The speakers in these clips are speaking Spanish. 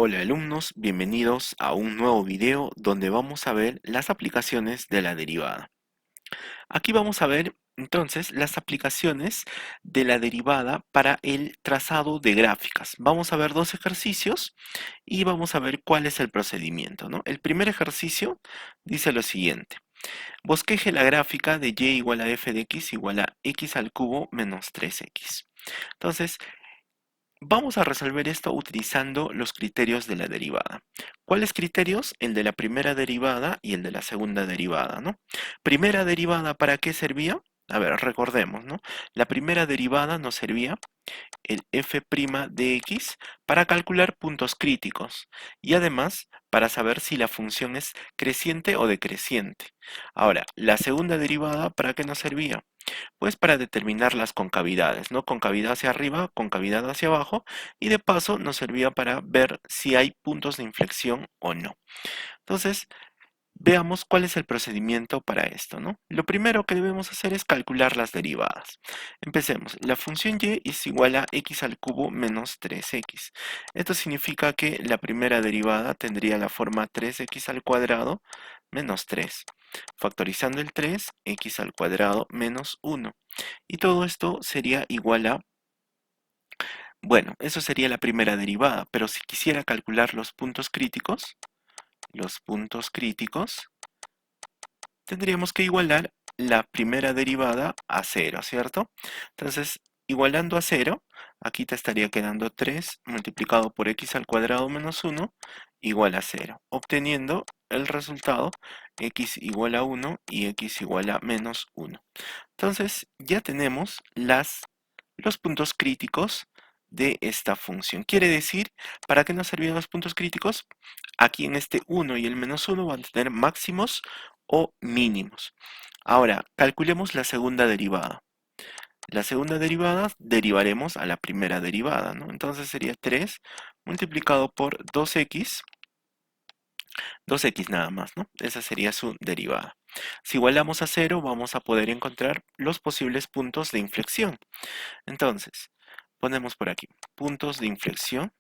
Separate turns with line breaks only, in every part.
Hola alumnos, bienvenidos a un nuevo video donde vamos a ver las aplicaciones de la derivada. Aquí vamos a ver entonces las aplicaciones de la derivada para el trazado de gráficas. Vamos a ver dos ejercicios y vamos a ver cuál es el procedimiento, ¿no? El primer ejercicio dice lo siguiente. Bosqueje la gráfica de y igual a f de x igual a x al cubo menos 3x. Entonces, vamos a resolver esto utilizando los criterios de la derivada. ¿Cuáles criterios? El de la primera derivada y el de la segunda derivada, ¿no? Primera derivada, ¿para qué servía? A ver, recordemos, ¿no? La primera derivada nos servía el f' de x para calcular puntos críticos y además para saber si la función es creciente o decreciente. Ahora, la segunda derivada, ¿para qué nos servía? Pues para determinar las concavidades, ¿no? Concavidad hacia arriba, concavidad hacia abajo, y de paso nos servía para ver si hay puntos de inflexión o no. Entonces, veamos cuál es el procedimiento para esto, ¿no? Lo primero que debemos hacer es calcular las derivadas. Empecemos. La función y es igual a x al cubo menos 3x. Esto significa que la primera derivada tendría la forma 3x al cuadrado menos 3. Factorizando el 3, x al cuadrado menos 1. Y todo esto sería igual a, bueno, eso sería la primera derivada, pero si quisiera calcular los puntos críticos, tendríamos que igualar la primera derivada a 0, ¿cierto? Entonces, igualando a 0, aquí te estaría quedando 3 multiplicado por x al cuadrado menos 1 igual a 0, obteniendo el resultado x igual a 1 y x igual a menos 1. Entonces, ya tenemos los puntos críticos de esta función. Quiere decir, ¿para qué nos servían los puntos críticos? Aquí en este 1 y el menos 1 van a tener máximos o mínimos. Ahora, calculemos la segunda derivada. La segunda derivada derivaremos a la primera derivada, ¿no? Entonces sería 3 multiplicado por 2x nada más, ¿no? Esa sería su derivada. Si igualamos a 0, vamos a poder encontrar los posibles puntos de inflexión. Entonces, ponemos por aquí puntos de inflexión,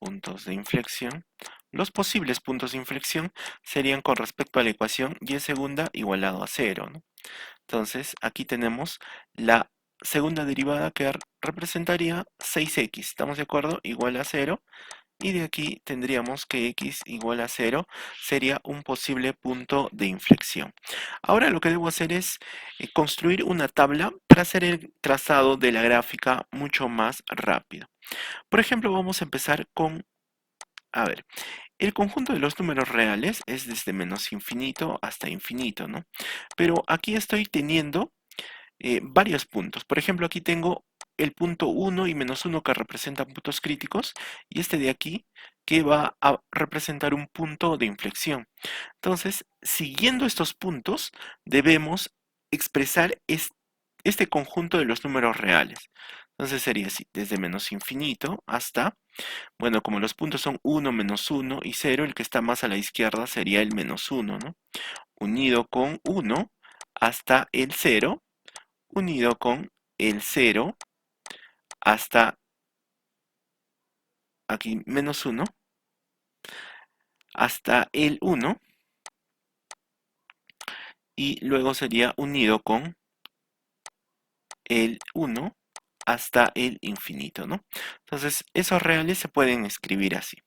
puntos de inflexión. Los posibles puntos de inflexión serían con respecto a la ecuación y segunda igualado a 0, ¿no? Entonces, aquí tenemos la segunda derivada que representaría 6x, ¿estamos de acuerdo? Igual a 0. Y de aquí tendríamos que x igual a 0 sería un posible punto de inflexión. Ahora lo que debo hacer es construir una tabla para hacer el trazado de la gráfica mucho más rápido. Por ejemplo, vamos a empezar con, a ver, el conjunto de los números reales es desde menos infinito hasta infinito, ¿no? Pero aquí estoy teniendo varios puntos. Por ejemplo, aquí tengo el punto 1 y menos 1 que representan puntos críticos y este de aquí que va a representar un punto de inflexión. Entonces, siguiendo estos puntos, debemos expresar este conjunto de los números reales. Entonces sería así, desde menos infinito hasta, bueno, como los puntos son 1, menos 1 y 0, el que está más a la izquierda sería el menos 1, ¿no? Unido con 1 hasta el 0, unido con el 0 hasta aquí menos 1, hasta el 1 y luego sería unido con el 1 hasta el infinito, ¿no? Entonces, esos reales se pueden escribir así.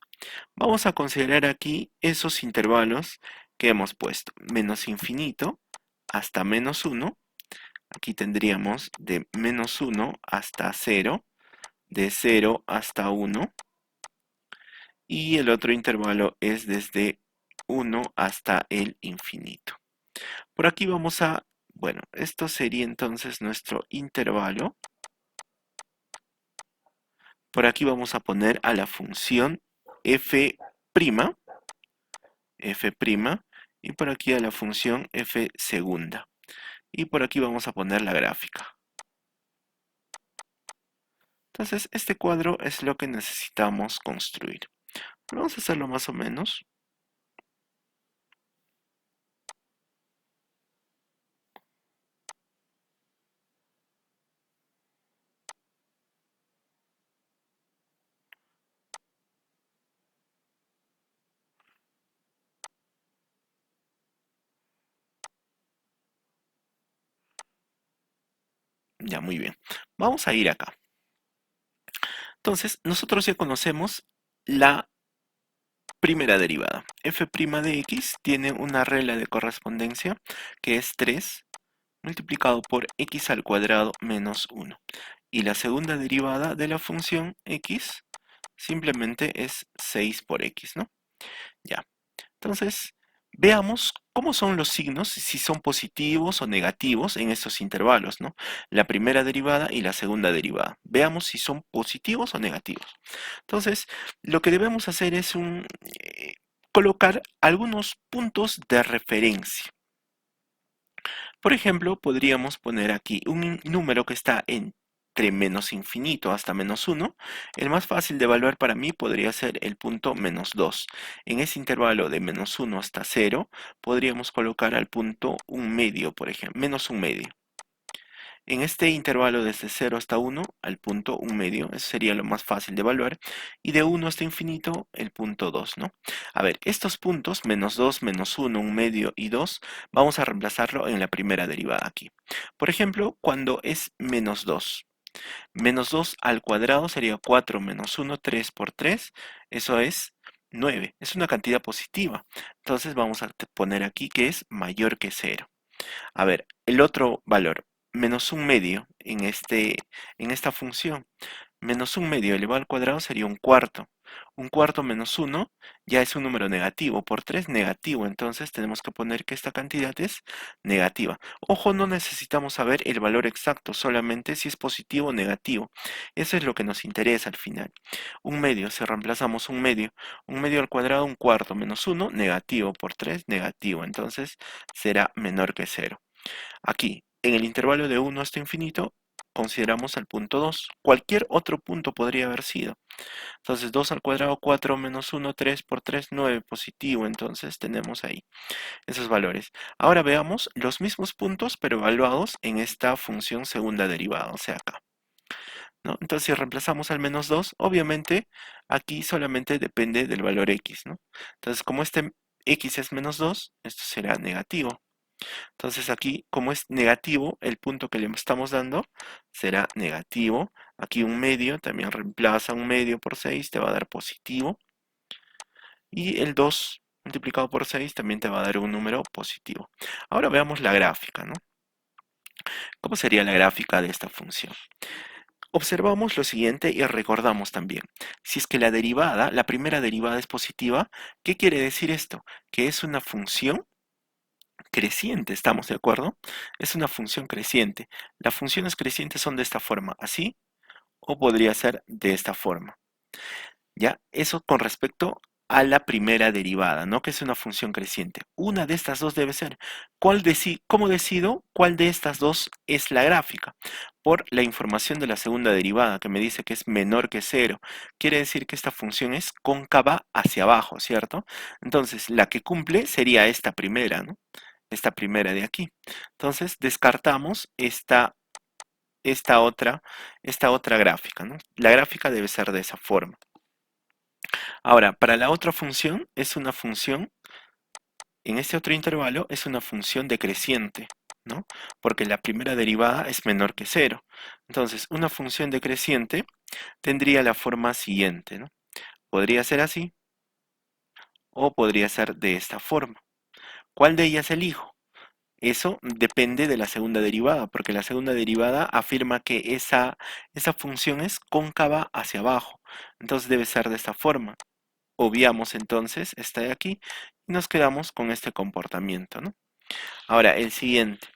Vamos a considerar aquí esos intervalos que hemos puesto. Menos infinito hasta menos 1. Aquí tendríamos de menos 1 hasta 0, de 0 hasta 1. Y el otro intervalo es desde 1 hasta el infinito. Por aquí vamos a, bueno, esto sería entonces nuestro intervalo. Por aquí vamos a poner a la función f', f', y por aquí a la función f segunda. Y por aquí vamos a poner la gráfica. Entonces, este cuadro es lo que necesitamos construir. Vamos a hacerlo más o menos. Ya, muy bien. Vamos a ir acá. Entonces, nosotros ya conocemos la primera derivada. F' de x tiene una regla de correspondencia que es 3 multiplicado por x al cuadrado menos 1. Y la segunda derivada de la función x simplemente es 6 por x, ¿no? Ya. Entonces, veamos cómo son los signos, si son positivos o negativos en estos intervalos, ¿no? La primera derivada y la segunda derivada. Veamos si son positivos o negativos. Entonces, lo que debemos hacer es colocar algunos puntos de referencia. Por ejemplo, podríamos poner aquí un número que está entre menos infinito hasta menos 1. El más fácil de evaluar para mí podría ser el punto menos 2. En ese intervalo de menos 1 hasta 0, podríamos colocar al punto un medio, por ejemplo, menos un medio. En este intervalo desde 0 hasta 1, al punto un medio, eso sería lo más fácil de evaluar, y de 1 hasta infinito, el punto 2, ¿no? A ver, estos puntos, menos 2, menos 1, un medio y 2, vamos a reemplazarlo en la primera derivada aquí. Por ejemplo, cuando es menos 2 al cuadrado sería 4 menos 1, 3 por 3, eso es 9, es una cantidad positiva. Entonces vamos a poner aquí que es mayor que 0. A ver, el otro valor, menos un medio en esta función. Menos un medio elevado al cuadrado sería un cuarto. Un cuarto menos uno ya es un número negativo. Por 3 negativo. Entonces tenemos que poner que esta cantidad es negativa. Ojo, no necesitamos saber el valor exacto, solamente si es positivo o negativo. Eso es lo que nos interesa al final. Un medio, si reemplazamos un medio al cuadrado, un cuarto menos uno negativo. Por 3 negativo. Entonces será menor que cero. Aquí, en el intervalo de 1 hasta infinito, consideramos el punto 2. Cualquier otro punto podría haber sido. Entonces 2 al cuadrado, 4 menos 1, 3 por 3, 9 positivo. Entonces tenemos ahí esos valores. Ahora veamos los mismos puntos, pero evaluados en esta función segunda derivada, o sea acá, ¿no? Entonces si reemplazamos al menos 2, obviamente aquí solamente depende del valor x, ¿no? Entonces como este x es menos 2, esto será negativo. Entonces aquí, como es negativo, el punto que le estamos dando será negativo. Aquí un medio, también reemplaza un medio por 6, te va a dar positivo. Y el 2 multiplicado por 6 también te va a dar un número positivo. Ahora veamos la gráfica, ¿no? ¿Cómo sería la gráfica de esta función? Observamos lo siguiente y recordamos también. Si es que la derivada, la primera derivada es positiva, ¿qué quiere decir esto? Que es una función creciente, ¿estamos de acuerdo? Es una función creciente. Las funciones crecientes son de esta forma, así, o podría ser de esta forma. ¿Ya? Eso con respecto a la primera derivada, ¿no? Que es una función creciente. Una de estas dos debe ser. ¿Cómo decido cuál de estas dos es la gráfica? Por la información de la segunda derivada, que me dice que es menor que cero. Quiere decir que esta función es cóncava hacia abajo, ¿cierto? Entonces, la que cumple sería esta primera, ¿no? Esta primera de aquí. Entonces descartamos esta otra gráfica, ¿no? La gráfica debe ser de esa forma. Ahora, para la otra función, es una función, en este otro intervalo, es una función decreciente, ¿no? Porque la primera derivada es menor que cero. Entonces, una función decreciente tendría la forma siguiente, ¿no? Podría ser así, o podría ser de esta forma. ¿Cuál de ellas elijo? Eso depende de la segunda derivada, porque la segunda derivada afirma que esa función es cóncava hacia abajo. Entonces debe ser de esta forma. Obviamos entonces esta de aquí y nos quedamos con este comportamiento, ¿no? Ahora, el siguiente.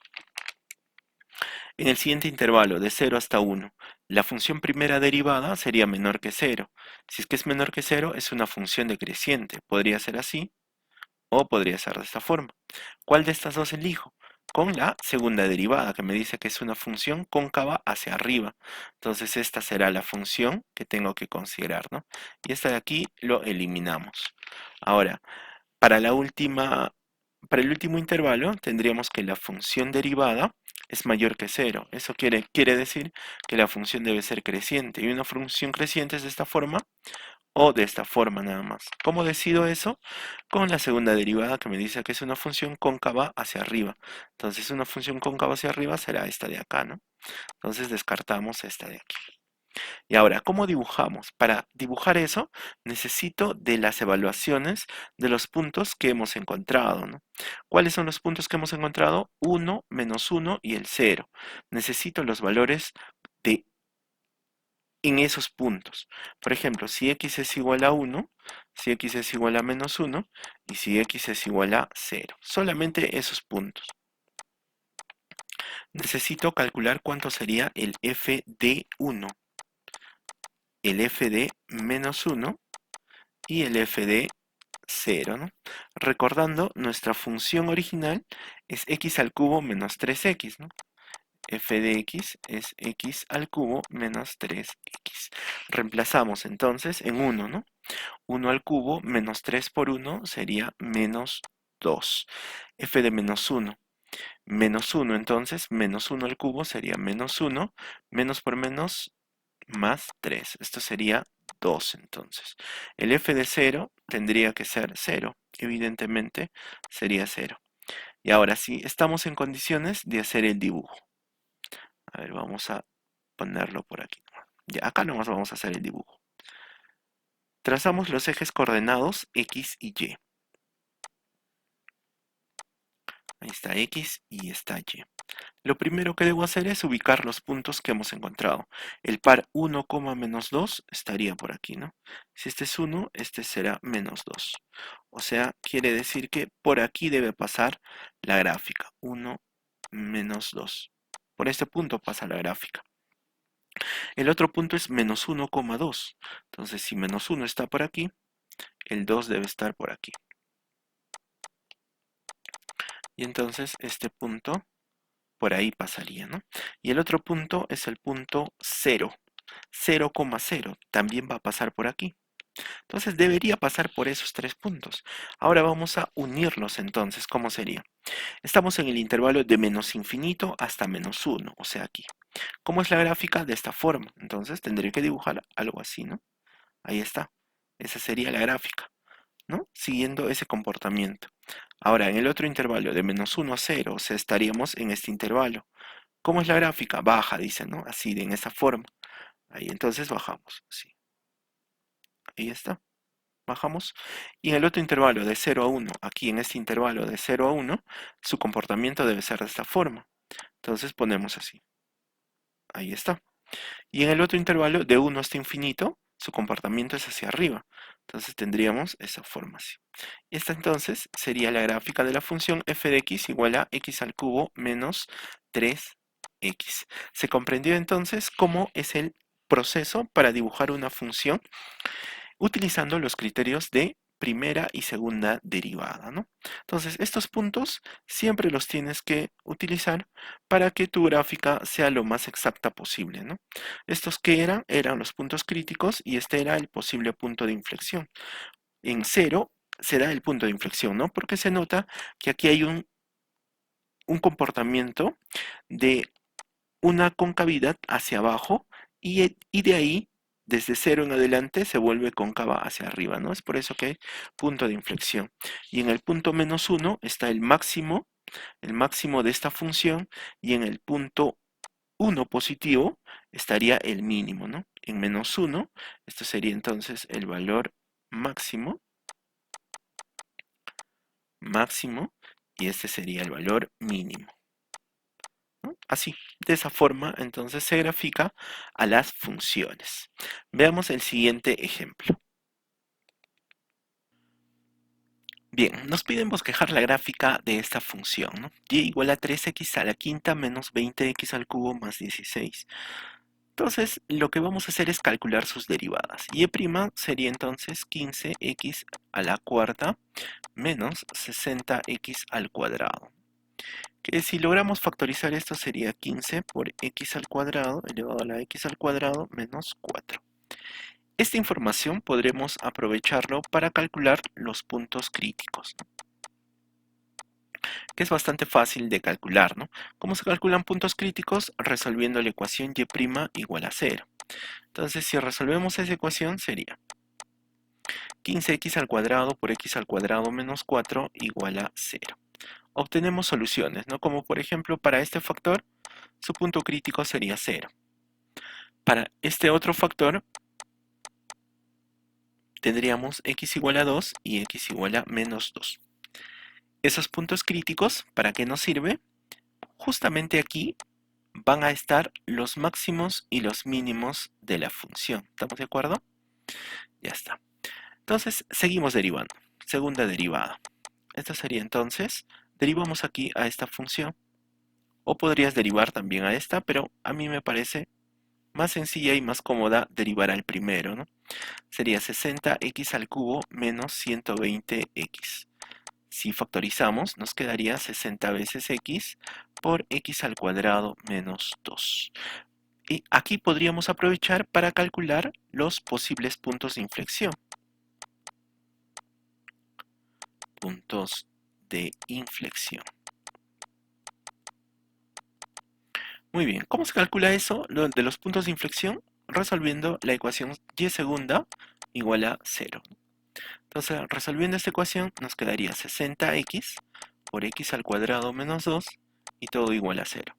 En el siguiente intervalo, de 0 hasta 1, la función primera derivada sería menor que 0. Si es que es menor que 0, es una función decreciente. Podría ser así o podría ser de esta forma. ¿Cuál de estas dos elijo? Con la segunda derivada, que me dice que es una función cóncava hacia arriba. Entonces esta será la función que tengo que considerar, ¿no? Y esta de aquí lo eliminamos. Ahora, para para el último intervalo tendríamos que la función derivada es mayor que cero. Eso quiere decir que la función debe ser creciente. Y una función creciente es de esta forma o de esta forma nada más. ¿Cómo decido eso? Con la segunda derivada que me dice que es una función cóncava hacia arriba. Entonces una función cóncava hacia arriba será esta de acá, ¿no? Entonces descartamos esta de aquí. Y ahora, ¿cómo dibujamos? Para dibujar eso, necesito de las evaluaciones de los puntos que hemos encontrado, ¿no? ¿Cuáles son los puntos que hemos encontrado? 1, -1 y el 0. Necesito los valores de en esos puntos. Por ejemplo, si x es igual a 1, si x es igual a -1 y si x es igual a 0. Solamente esos puntos. Necesito calcular cuánto sería el f de 1, el f de -1 y el f de 0, ¿no? Recordando, nuestra función original es x al cubo menos 3x, ¿no? F de x es x al cubo menos 3x. Reemplazamos entonces en 1, ¿no? 1 al cubo menos 3 por 1 sería menos 2. F de menos 1. Menos 1 entonces, menos 1 al cubo sería menos 1. Menos por menos, más 3. Esto sería 2 entonces. El f de 0 tendría que ser 0. Evidentemente sería 0. Y ahora sí, estamos en condiciones de hacer el dibujo. A ver, vamos a ponerlo por aquí. Ya, acá nomás vamos a hacer el dibujo. Trazamos los ejes coordenados X y Y. Ahí está X y está Y. Lo primero que debo hacer es ubicar los puntos que hemos encontrado. El par 1, menos 2 estaría por aquí, ¿no? Si este es 1, este será menos 2. O sea, quiere decir que por aquí debe pasar la gráfica. 1, menos 2. Por este punto pasa la gráfica. El otro punto es menos 1,2. Entonces, si menos 1 está por aquí, el 2 debe estar por aquí. Y entonces este punto por ahí pasaría, ¿no? Y el otro punto es el punto 0. 0,0 también va a pasar por aquí. Entonces debería pasar por esos tres puntos. Ahora vamos a unirlos entonces. ¿Cómo sería? Estamos en el intervalo de menos infinito hasta menos 1, o sea aquí. ¿Cómo es la gráfica? De esta forma. Entonces tendré que dibujar algo así, ¿no? Ahí está. Esa sería la gráfica, ¿no? Siguiendo ese comportamiento. Ahora, en el otro intervalo de menos 1 a 0, o sea, estaríamos en este intervalo. ¿Cómo es la gráfica? Baja, dice, ¿no? Así, en esa forma. Ahí entonces bajamos, así. Ahí está. Bajamos. Y en el otro intervalo de 0 a 1, aquí en este intervalo de 0 a 1, su comportamiento debe ser de esta forma. Entonces ponemos así. Ahí está. Y en el otro intervalo de 1 hasta infinito, su comportamiento es hacia arriba. Entonces tendríamos esa forma así. Esta entonces sería la gráfica de la función f de x igual a x al cubo menos 3x. Se comprendió entonces cómo es el proceso para dibujar una función utilizando los criterios de primera y segunda derivada, ¿no? Entonces, estos puntos siempre los tienes que utilizar para que tu gráfica sea lo más exacta posible, ¿no? Estos que eran los puntos críticos y este era el posible punto de inflexión. En 0 se da el punto de inflexión, ¿no? Porque se nota que aquí hay un comportamiento de una concavidad hacia abajo y de ahí, desde 0 en adelante, se vuelve cóncava hacia arriba, ¿no? Es por eso que hay punto de inflexión. Y en el punto menos 1 está el máximo de esta función, y en el punto 1 positivo estaría el mínimo, ¿no? En menos 1, esto sería entonces el valor máximo, y este sería el valor mínimo, ¿no? Así, de esa forma, entonces se grafica a las funciones. Veamos el siguiente ejemplo. Bien, nos piden bosquejar la gráfica de esta función, ¿no? Y igual a 3x a la quinta menos 20x al cubo más 16. Entonces, lo que vamos a hacer es calcular sus derivadas. Y' sería entonces 15x a la cuarta menos 60x al cuadrado. Que si logramos factorizar esto sería 15 por x al cuadrado elevado a la x al cuadrado menos 4. Esta información podremos aprovecharlo para calcular los puntos críticos, ¿no? Que es bastante fácil de calcular, ¿no? ¿Cómo se calculan puntos críticos? Resolviendo la ecuación y' igual a 0. Entonces, si resolvemos esa ecuación sería 15x al cuadrado por x al cuadrado menos 4 igual a 0. Obtenemos soluciones, ¿no? Como por ejemplo para este factor, su punto crítico sería 0. Para este otro factor, tendríamos x igual a 2 y x igual a menos 2. Esos puntos críticos, ¿para qué nos sirve? Justamente aquí van a estar los máximos y los mínimos de la función. ¿Estamos de acuerdo? Ya está. Entonces, seguimos derivando. Segunda derivada. Esta sería entonces, derivamos aquí a esta función. O podrías derivar también a esta, pero a mí me parece más sencilla y más cómoda derivar al primero, ¿no? Sería 60x al cubo menos 120x. Si factorizamos, nos quedaría 60 veces x por x al cuadrado menos 2. Y aquí podríamos aprovechar para calcular los posibles puntos de inflexión. Puntos de inflexión. Muy bien, ¿cómo se calcula eso? Lo de los puntos de inflexión, resolviendo la ecuación y segunda igual a 0. Entonces, resolviendo esta ecuación, nos quedaría 60x por x al cuadrado menos 2 y todo igual a 0.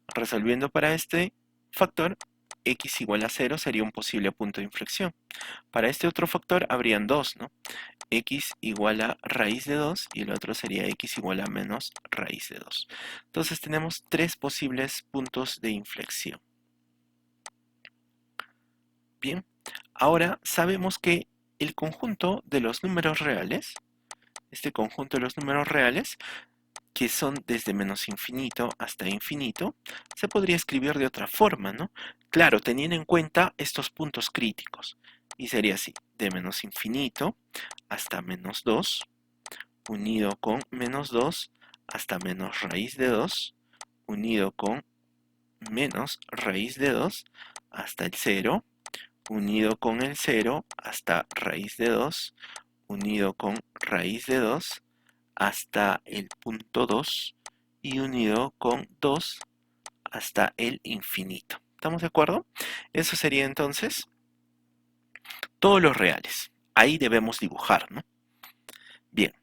Resolviendo para este factor, x igual a 0 sería un posible punto de inflexión. Para este otro factor habrían dos, ¿no? X igual a raíz de 2 y el otro sería x igual a menos raíz de 2. Entonces tenemos tres posibles puntos de inflexión. Bien, ahora sabemos que el conjunto de los números reales, este conjunto de los números reales, que son desde menos infinito hasta infinito, se podría escribir de otra forma, ¿no? Claro, teniendo en cuenta estos puntos críticos. Y sería así, de menos infinito hasta menos 2, unido con menos 2 hasta menos raíz de 2, unido con menos raíz de 2 hasta el 0, unido con el 0 hasta raíz de 2, unido con raíz de 2 hasta el punto 2 y unido con 2 hasta el infinito. ¿Estamos de acuerdo? Eso sería entonces todos los reales. Ahí debemos dibujar, ¿no? Bien,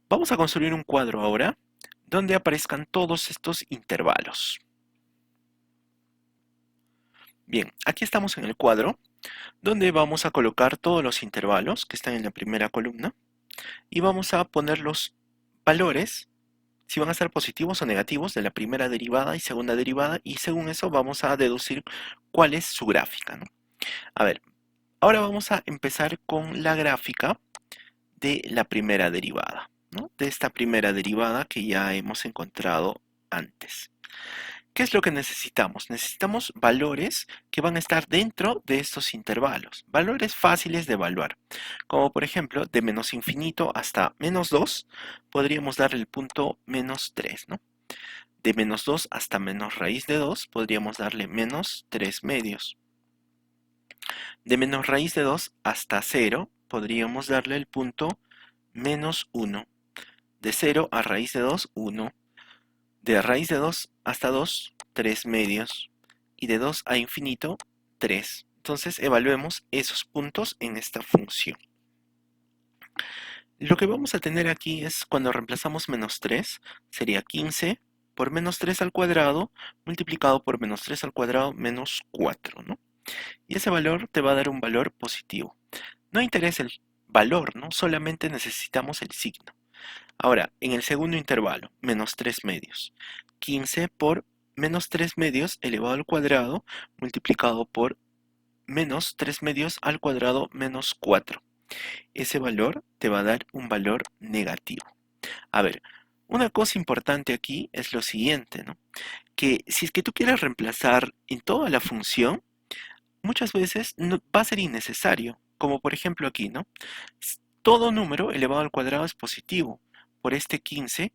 vamos a construir un cuadro ahora donde aparezcan todos estos intervalos. Bien, aquí estamos en el cuadro donde vamos a colocar todos los intervalos que están en la primera columna y vamos a poner los valores, si van a ser positivos o negativos, de la primera derivada y segunda derivada, y según eso vamos a deducir cuál es su gráfica, ¿no? A ver, ahora vamos a empezar con la gráfica de la primera derivada, ¿no? De esta primera derivada que ya hemos encontrado antes. ¿Qué es lo que necesitamos? Necesitamos valores que van a estar dentro de estos intervalos, valores fáciles de evaluar, como por ejemplo de menos infinito hasta menos 2, podríamos dar el punto menos 3, ¿no? De menos 2 hasta menos raíz de 2 podríamos darle menos 3 medios. De menos raíz de 2 hasta 0 podríamos darle el punto menos 1. De 0 a raíz de 2, 1. De raíz de 2 hasta 2, 3 medios. Y de 2 a infinito, 3. Entonces evaluemos esos puntos en esta función. Lo que vamos a tener aquí es cuando reemplazamos menos 3, sería 15 por menos 3 al cuadrado multiplicado por menos 3 al cuadrado menos 4, ¿no? Y ese valor te va a dar un valor positivo. No interesa el valor, ¿no? Solamente necesitamos el signo. Ahora, en el segundo intervalo, menos 3 medios. 15 por menos 3 medios elevado al cuadrado multiplicado por menos 3 medios al cuadrado menos 4. Ese valor te va a dar un valor negativo. A ver, una cosa importante aquí es lo siguiente, ¿no? Que si es que tú quieres reemplazar en toda la función, muchas veces va a ser innecesario, como por ejemplo aquí, ¿no? Todo número elevado al cuadrado es positivo. Por este 15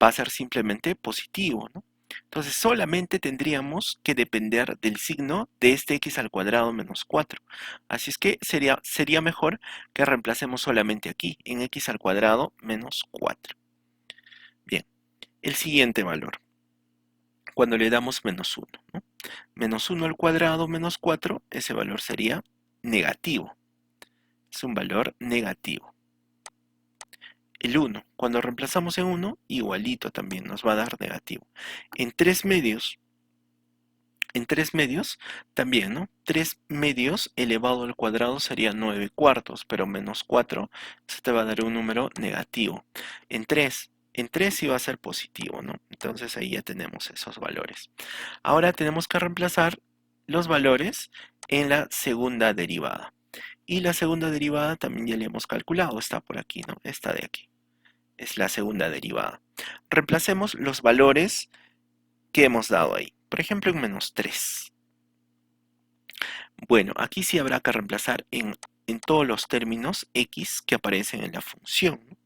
va a ser simplemente positivo, ¿no? Entonces solamente tendríamos que depender del signo de este x al cuadrado menos 4. Así es que sería mejor que reemplacemos solamente aquí, en x al cuadrado menos 4. Bien, el siguiente valor, cuando le damos menos 1, ¿no? Menos 1 al cuadrado menos 4, ese valor sería negativo. es un valor negativo. El 1, cuando reemplazamos en 1, igualito también nos va a dar negativo. En 3 medios, en 3 medios también, ¿no? 3 medios elevado al cuadrado sería 9 cuartos, pero menos 4, eso te va a dar un número negativo. En 3 sí va a ser positivo, ¿no? Entonces ahí ya tenemos esos valores. Ahora tenemos que reemplazar los valores en la segunda derivada. Y la segunda derivada también ya le hemos calculado, está por aquí, ¿no? Esta de aquí. Es la segunda derivada. Reemplacemos los valores que hemos dado ahí. Por ejemplo, en menos 3. Bueno, aquí sí habrá que reemplazar en todos los términos x que aparecen en la función.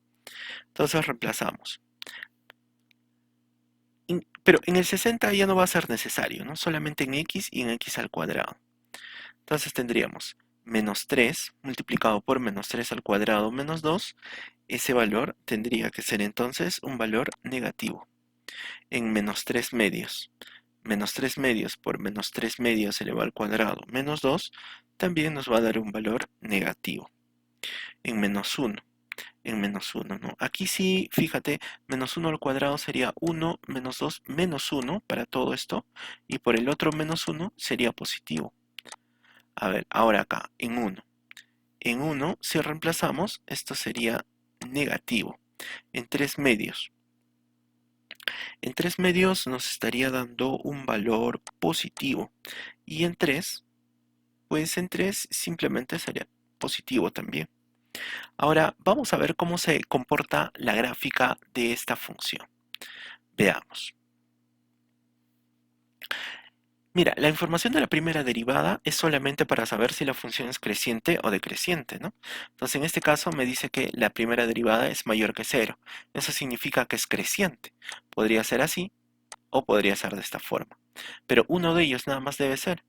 Entonces reemplazamos. Pero en el 60 ya no va a ser necesario, ¿no? Solamente en x y en x al cuadrado. Entonces tendríamos menos 3 multiplicado por menos 3 al cuadrado menos 2. Ese valor tendría que ser entonces un valor negativo. En menos 3 medios. Menos 3 medios por menos 3 medios elevado al cuadrado menos 2 también nos va a dar un valor negativo. En menos 1. En menos 1, ¿no? Aquí sí, fíjate, menos 1 al cuadrado sería 1, menos 2, menos 1 para todo esto. Y por el otro menos 1 sería positivo. A ver, ahora acá, en 1. En 1, si reemplazamos, esto sería negativo. En 3 medios. En 3 medios nos estaría dando un valor positivo. Y en 3, pues en 3 simplemente sería positivo también. Ahora vamos a ver cómo se comporta la gráfica de esta función. Veamos. Mira, la información de la primera derivada es solamente para saber si la función es creciente o decreciente, ¿no? Entonces, en este caso me dice que la primera derivada es mayor que 0. Eso significa que es creciente. Podría ser así o podría ser de esta forma. Pero uno de ellos nada más debe ser.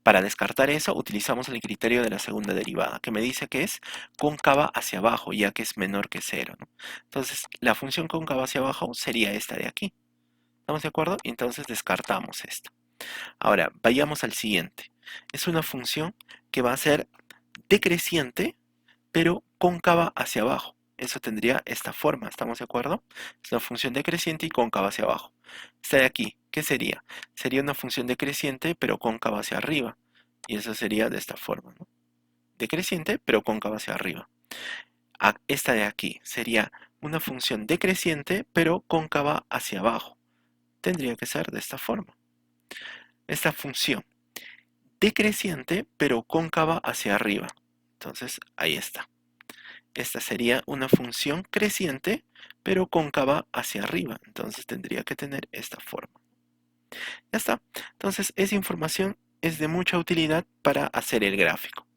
Para descartar eso, utilizamos el criterio de la segunda derivada, que me dice que es cóncava hacia abajo, ya que es menor que 0, ¿no? Entonces, la función cóncava hacia abajo sería esta de aquí. ¿Estamos de acuerdo? Entonces descartamos esto. Ahora, vayamos al siguiente. Es una función que va a ser decreciente, pero cóncava hacia abajo. Eso tendría esta forma, ¿estamos de acuerdo? Es una función decreciente y cóncava hacia abajo. Esta de aquí, ¿qué sería? Sería una función decreciente, pero cóncava hacia arriba. Y eso sería de esta forma, ¿no? Decreciente, pero cóncava hacia arriba. Esta de aquí sería una función decreciente, pero cóncava hacia abajo. Tendría que ser de esta forma. Esta función decreciente, pero cóncava hacia arriba. Entonces, ahí está. Esta sería una función creciente, pero cóncava hacia arriba. Entonces, tendría que tener esta forma. Ya está. Entonces, esa información es de mucha utilidad para hacer el gráfico.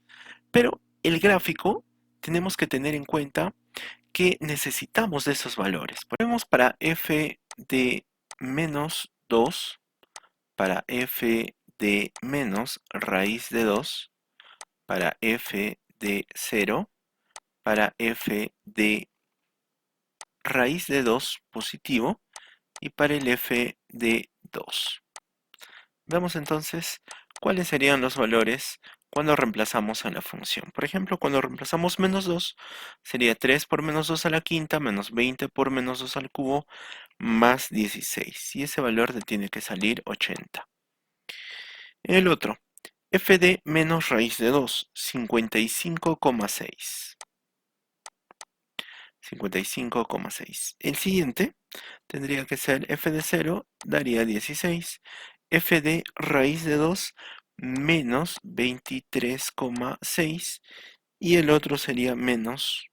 Pero el gráfico tenemos que tener en cuenta que necesitamos de esos valores. Ponemos para f de menos 2, para f de menos raíz de 2, para f de 0, para f de raíz de 2 positivo y para el f de 2. Veamos entonces cuáles serían los valores cuando reemplazamos a la función. Por ejemplo, cuando reemplazamos menos 2, sería 3 por menos 2 a la quinta, menos 20 por menos 2 al cubo, más 16. Y ese valor le tiene que salir 80. El otro, f de menos raíz de 2, 55,6. 55,6. El siguiente tendría que ser f de 0, daría 16. F de raíz de 2 menos 23,6 y el otro sería menos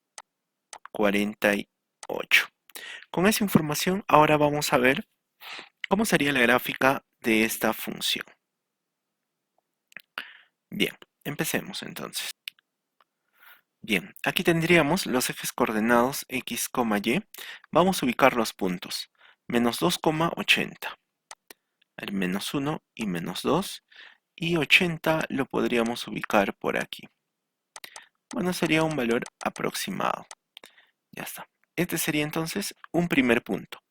48. Con esa información ahora vamos a ver cómo sería la gráfica de esta función. Bien, empecemos entonces. Bien, aquí tendríamos los ejes coordenados x, y. Vamos a ubicar los puntos. Menos 2,80. El menos 1 y menos 2. Y 80 lo podríamos ubicar por aquí. Bueno, sería un valor aproximado. Ya está. Este sería entonces un primer punto.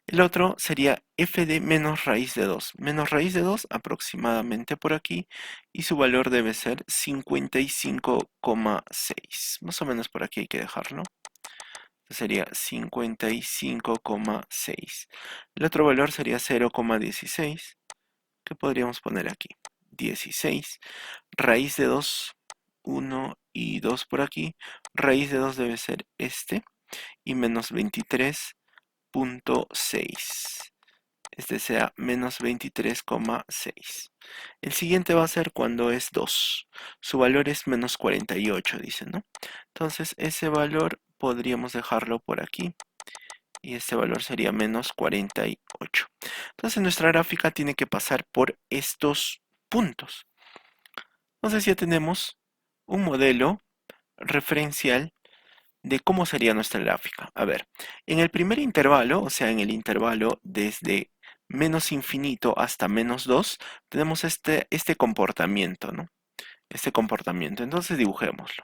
El otro sería f de menos raíz de 2. Menos raíz de 2 aproximadamente por aquí. Y su valor debe ser 55,6. Más o menos por aquí hay que dejarlo. Sería 55,6. El otro valor sería 0,16. ¿Qué podríamos poner aquí? 16. Raíz de 2, 1 y 2 por aquí. Raíz de 2 debe ser este. Y menos 23,6. Este sea menos 23,6. El siguiente va a ser cuando es 2. Su valor es menos 48, dice, ¿no? Entonces ese valor podríamos dejarlo por aquí. Y este valor sería menos 48. Entonces nuestra gráfica tiene que pasar por estos puntos. Entonces ya tenemos un modelo referencial de cómo sería nuestra gráfica. A ver, en el primer intervalo, o sea, en el intervalo desde menos infinito hasta menos 2, tenemos este comportamiento, ¿no? Este comportamiento. Entonces dibujémoslo.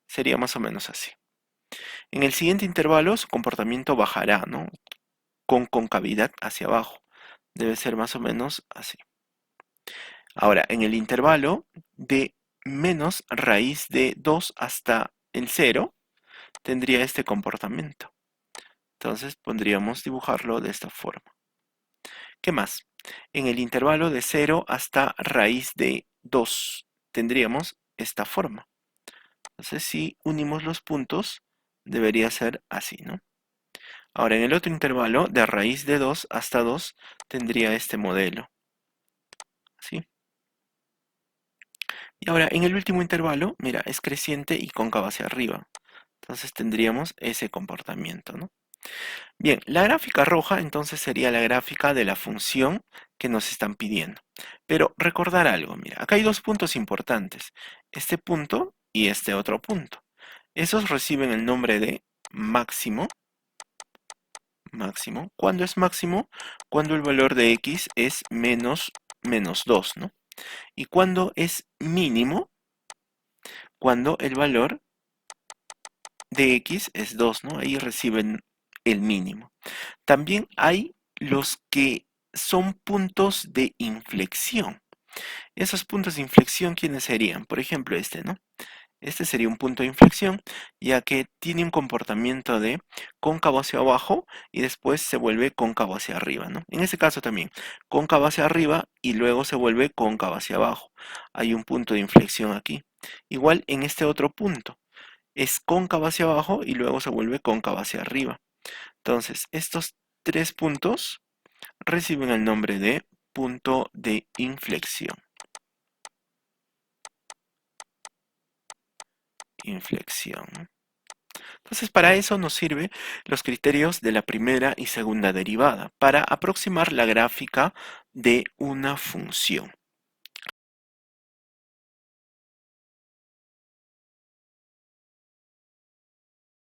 Sería más o menos así. En el siguiente intervalo su comportamiento bajará, ¿no? Con concavidad hacia abajo. Debe ser más o menos así. Ahora, en el intervalo de menos raíz de 2 hasta el 0, tendría este comportamiento. Entonces podríamos dibujarlo de esta forma. ¿Qué más? En el intervalo de 0 hasta raíz de 2 tendríamos esta forma. Entonces si unimos los puntos debería ser así, ¿no? Ahora en el otro intervalo de raíz de 2 hasta 2 tendría este modelo. ¿Sí? Y ahora en el último intervalo, mira, es creciente y cóncavo hacia arriba. Entonces tendríamos ese comportamiento, ¿no? Bien, la gráfica roja entonces sería la gráfica de la función que nos están pidiendo. Pero recordar algo, mira, acá hay dos puntos importantes. Este punto y este otro punto. Esos reciben el nombre de máximo. Máximo. ¿Cuándo es máximo? Cuando el valor de x es menos 2, ¿no? Y cuando es mínimo, cuando el valor de x es 2, ¿no? Ahí reciben el mínimo. También hay los que son puntos de inflexión. Esos puntos de inflexión, ¿quiénes serían? Por ejemplo, este, ¿no? Este sería un punto de inflexión, ya que tiene un comportamiento de cóncavo hacia abajo y después se vuelve cóncavo hacia arriba, ¿no? En este caso también, cóncavo hacia arriba y luego se vuelve cóncavo hacia abajo. Hay un punto de inflexión aquí. Igual en este otro punto, es cóncavo hacia abajo y luego se vuelve cóncavo hacia arriba. Entonces, estos tres puntos reciben el nombre de punto de inflexión. Inflexión. Entonces, para eso nos sirven los criterios de la primera y segunda derivada, para aproximar la gráfica de una función.